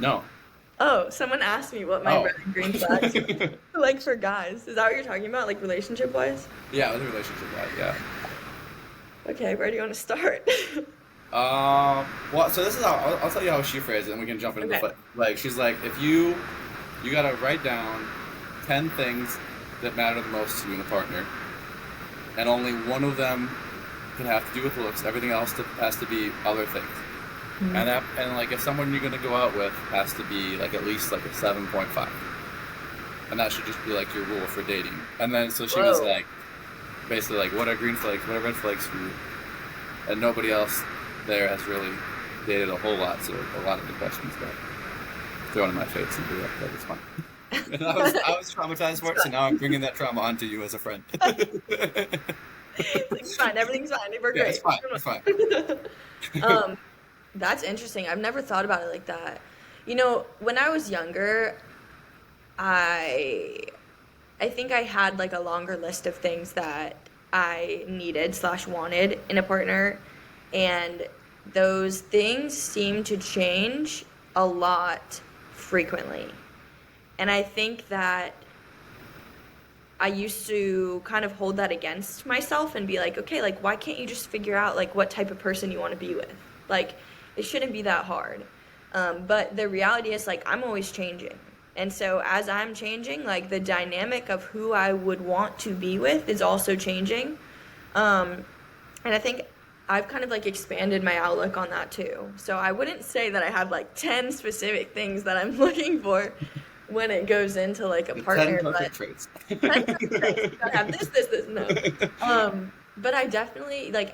No. Oh, someone asked me what my Oh. red and green flags were, like for guys. Is that what you're talking about, like relationship wise? Yeah, with a relationship, right? Yeah. Okay, where do you want to start? Well, so this is how I'll tell you how she phrased it, and we can jump into the Okay. like. She's like, if you gotta write down 10 things that matter the most to you and a partner, and only one of them can have to do with looks. Everything else has to be other things. Mhm. And like if someone you're gonna go out with has to be like at least like a 7.5, and that should just be like your rule for dating. And then so she was Whoa. like, basically like, what are green flags? What are red flags for you? And nobody else there has really dated a whole lot, so a lot of the questions got thrown in my face and be like, that was fun. And I was traumatized It's for it, so fine. now I'm bringing that trauma onto you as a friend. Yeah, It's like, it's fine. Everything's fine. We're it's great. fine. It's fine. Um, that's interesting. I've never thought about it like that. When I was younger, I I think I had like a longer list of things that I needed slash wanted in a partner, and those things seem to change a lot frequently. And I think that I used to kind of hold that against myself and be like, okay, like why can't you just figure out like what type of person you want to be with? Like it shouldn't be that hard. But the reality is like I'm always changing. And so as I'm changing, like the dynamic of who I would want to be with is also changing. Um, and I think I've kind of like expanded my outlook on that too. So I wouldn't say that I have like 10 specific things that I'm looking for when it goes into like a The 10 partner, but perfect traits. 10 perfect traits. You gotta have this, no. But I definitely like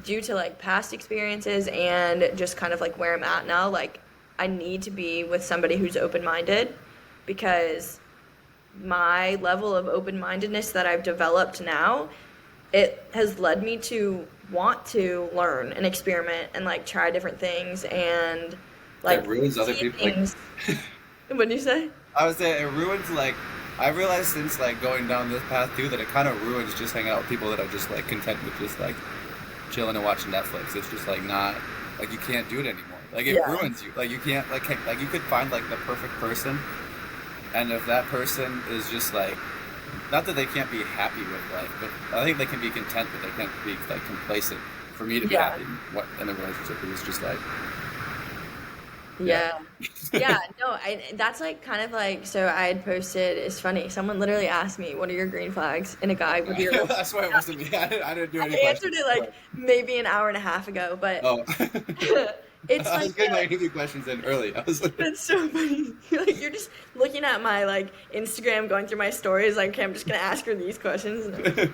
due to like past experiences and just kind of like where I'm at now, like I need to be with somebody who's open-minded because my level of open-mindedness that I've developed now, it has led me to want to learn and experiment and like try different things and It like ruins other see people. Like, things. What do you say? I would say it ruins like I realized since like going down this path too that it kind of ruins just hanging out with people that are just like content with just like chilling and watching Netflix. It's just like not like you can't do it anymore. Like it Yeah. ruins you. Like you can't like you could find like the perfect person, and if that person is just like not that they can't be happy with life, but I think they can be content, but they can't be like complacent. For me to be Yeah. happy what in a relationship, it was just like yeah. Yeah. Yeah, no, that's like kind of like so I had posted, it's funny, someone literally asked me, what are your green flags in a guy? What are your red I swear it wasn't me. I didn't do any I answered questions. it like maybe an hour and a half ago, but Oh, it's I like was getting my interview questions in early. I was like, it's so funny. You're just looking at my like Instagram, going through my stories, like, okay, I'm just gonna ask her these questions. No.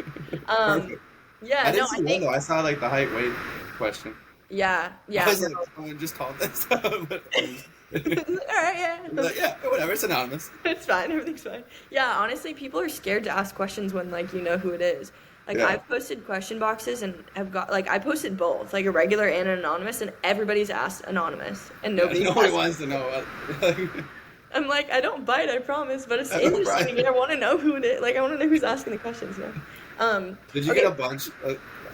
Um, perfect. yeah, I no, didn't I see one think though. I saw like the height weight question. yeah, I yeah, was no. like, someone just called this. But All right, I was yeah. like, yeah, whatever. It's anonymous. It's fine. Everything's fine. Yeah, honestly, people are scared to ask questions when like you know who it is. Like Yeah. I've posted question boxes and have got like I posted both, like a regular and an anonymous, and everybody's asked anonymous, and Yeah. nobody's Nobody asked. wants to know. What, I'm like, I don't bite, I promise, but it's I know, interesting to me. Brian. I want to know who it is. Like I want to know who's asking the questions now. Did you get Okay. a bunch?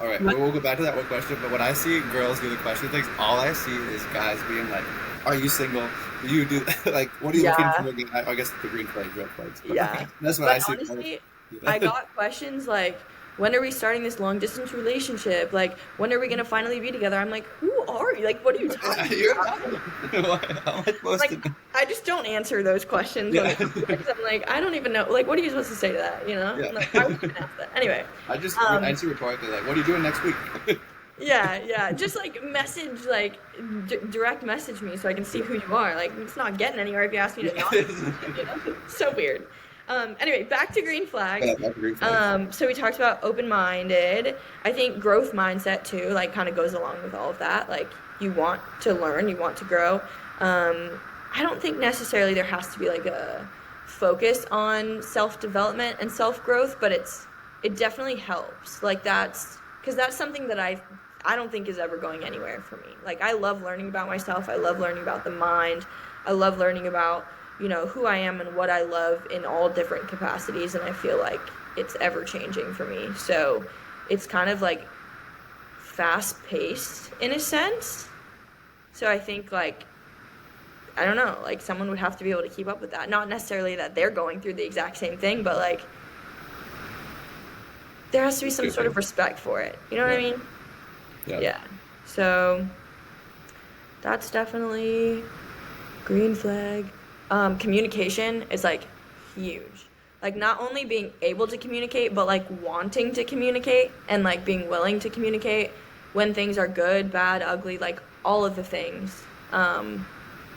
All right, What? we'll go back to that one question. But when I see girls do the question things, all I see is guys being like, "Are you single? Do you do like what are you looking Yeah, for?" I guess the green flag, red flags. But yeah. that's what But I see. honestly, I got questions like, when are we starting this long distance relationship? Like, when are we gonna finally be together? I'm like, who are you? Like, what are you talking You're about? not. How am I supposed to Like, know? I just don't answer those questions when Yeah, they come through because I'm like, I don't even know. Like, what are you supposed to say to that? You know? yeah. Like, why would you even ask that? Anyway, I just I um, answer rhetorically like, "What are you doing next week?" yeah, yeah. Just like message, like direct message me so I can see who you are. Like, it's not getting anywhere if you ask me to Yeah, not. You know? So weird. Anyway, back to green flags. that's green flags. So we talked about open-minded. I think growth mindset too, like kind of goes along with all of that. Like you want to learn, you want to grow. I don't think necessarily there has to be like a focus on self-development and self-growth, but it definitely helps. Like that's because that's something that I don't think is ever going anywhere for me. Like I love learning about myself. I love learning about the mind. I love learning about who I am and what I love in all different capacities, and I feel like it's ever changing for me. So it's kind of like fast paced in a sense. So I think like I don't know, like someone would have to be able to keep up with that. Not necessarily that they're going through the exact same thing, but like there has to be some sort of respect for it. You know what I Yeah. mean? Yeah. Yeah. So that's definitely green flag. Communication is like huge. Like not only being able to communicate, but like wanting to communicate and like being willing to communicate when things are good, bad, ugly, like all of the things.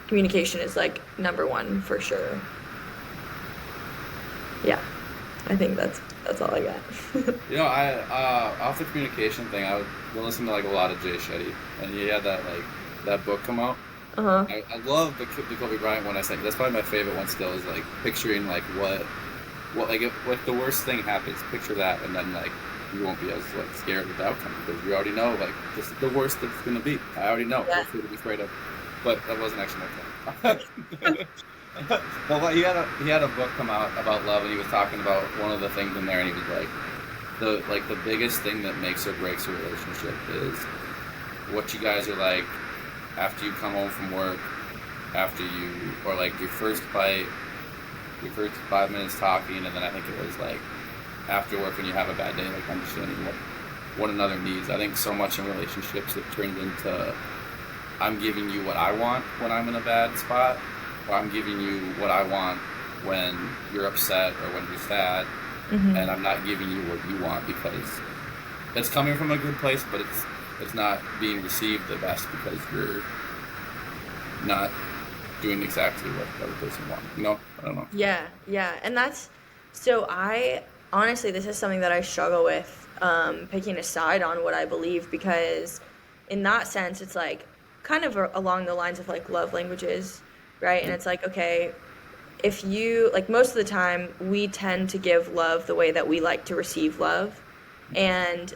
Communication is like number one for sure. Yeah, I think that's all I got. You know, I off the communication thing, I would listen to like a lot of Jay Shetty, and he had that like that book come out. Uh-huh. I love the Kobe Bryant one. I said that's probably my favorite one still. Is like picturing like what like if the worst thing happens, picture that, and then like you won't be as like scared of the outcome because you already know like this is the worst it's gonna be. I already know. Yeah. What's to be afraid of. But that wasn't actually my plan. But he had a book come out about love, and he was talking about one of the things in there, and he was like, the biggest thing that makes or breaks a relationship is what you guys are like after you come home from work, after you or like your first fight, your first 5 minutes talking, and then I think it was like after work when you have a bad day, like understanding what one another needs. I think so much in relationships it turns into I'm giving you what I want when I'm in a bad spot, or I'm giving you what I want when you're upset or when you're sad, Hmm. and I'm not giving you what you want because it's coming from a good place, but it's not being received the best because you're not doing exactly what the other person wants. You know, I don't know. Yeah, yeah. And that's so I honestly this is something that I struggle with picking a side on what I believe because in that sense it's like kind of along the lines of like love languages, right? And it's like okay, if you like most of the time we tend to give love the way that we like to receive love. And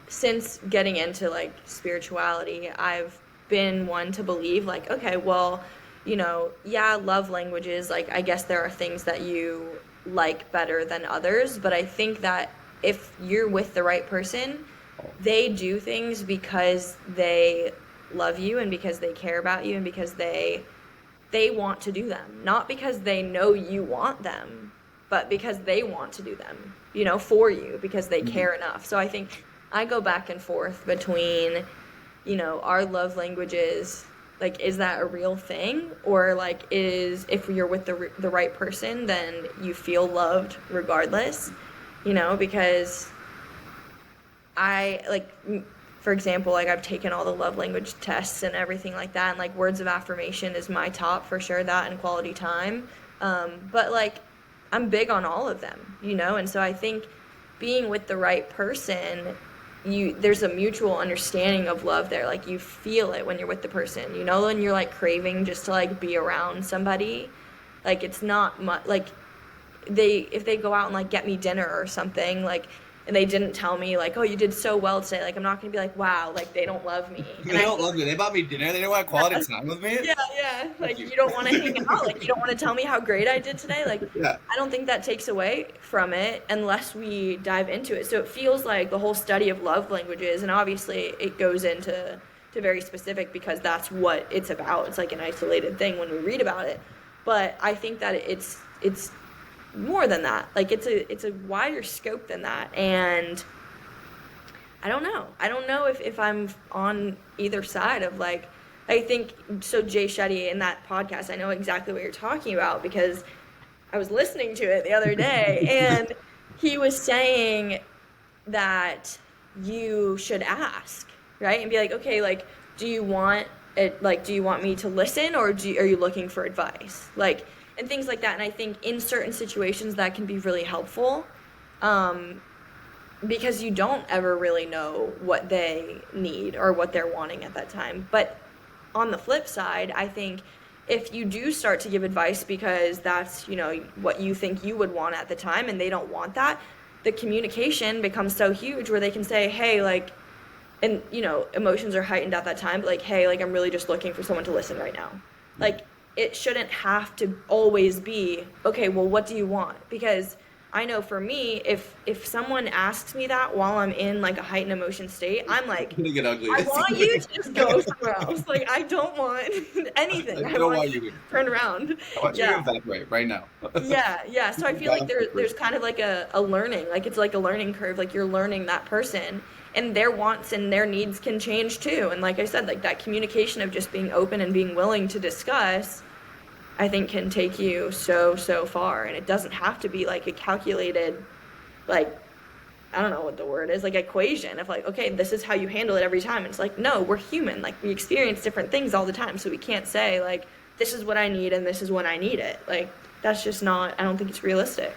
since getting into like spirituality, I've been one to believe like, okay, well, yeah, love languages, like I guess there are things that you like better than others, but I think that if you're with the right person, they do things because they love you and because they care about you and because they want to do them, not because they know you want them, but because they want to do them, for you because they Mhm. care enough. So I think I go back and forth between, our love languages, like, is that a real thing? Or, like, if you're with the right person, then you feel loved regardless, because I like for example, like I've taken all the love language tests and everything like that, and like words of affirmation is my top for sure, that and quality time. But like I'm big on all of them, and so I think being with the right person, there's a mutual understanding of love there. Like you feel it when you're with the person, and you're like craving just to like be around somebody. Like it's not much like if they go out and like get me dinner or something like and they didn't tell me like, oh, you did so well today, like I'm not gonna be like, wow, like they don't love me. They And I don't think love me. They bought me dinner. They don't want quality time with me. yeah, yeah, Fuck like you. you don't want to hang out, like you don't want to tell me how great I did today, like Yeah. I don't think that takes away from it unless we dive into it. So it feels like the whole study of love languages, and obviously it goes into very specific because that's what it's about. It's like an isolated thing when we read about it, but I think that it's more than that. Like it's a wider scope than that, and I don't know. I don't know if I'm on either side of like I think so Jay Shetty in that podcast, I know exactly what you're talking about because I was listening to it the other day and he was saying that you should ask, right? And be like, okay, like do you want it like do you want me to listen or are you looking for advice? Like and things like that. And I think in certain situations that can be really helpful. Because you don't ever really know what they need or what they're wanting at that time. But on the flip side, I think if you do start to give advice because that's, what you think you would want at the time and they don't want that, the communication becomes so huge where they can say, hey, like, and, emotions are heightened at that time, but like, hey, like, I'm really just looking for someone to listen right now. Like, it shouldn't have to always be, okay, well, what do you want? Because I know for me, if someone asks me that while I'm in like a heightened emotion state, I'm like, It's gonna get ugly. I want you to just go somewhere else. Like I don't want anything. I I don't want want you you. to turn around. I want you to Yeah. evaporate right now. Yeah, yeah. So I feel like Gone there's quickly. kind of like a learning, like it's like a learning curve, like you're learning that person and their wants and their needs can change too. And like I said, like that communication of just being open and being willing to discuss, I think can take you so far. And it doesn't have to be like a calculated, like, I don't know what the word is, like equation of like, okay, this is how you handle it every time. It's like, no, we're human. Like we experience different things all the time. So we can't say like, this is what I need and this is when I need it. Like that's just not, I don't think it's realistic.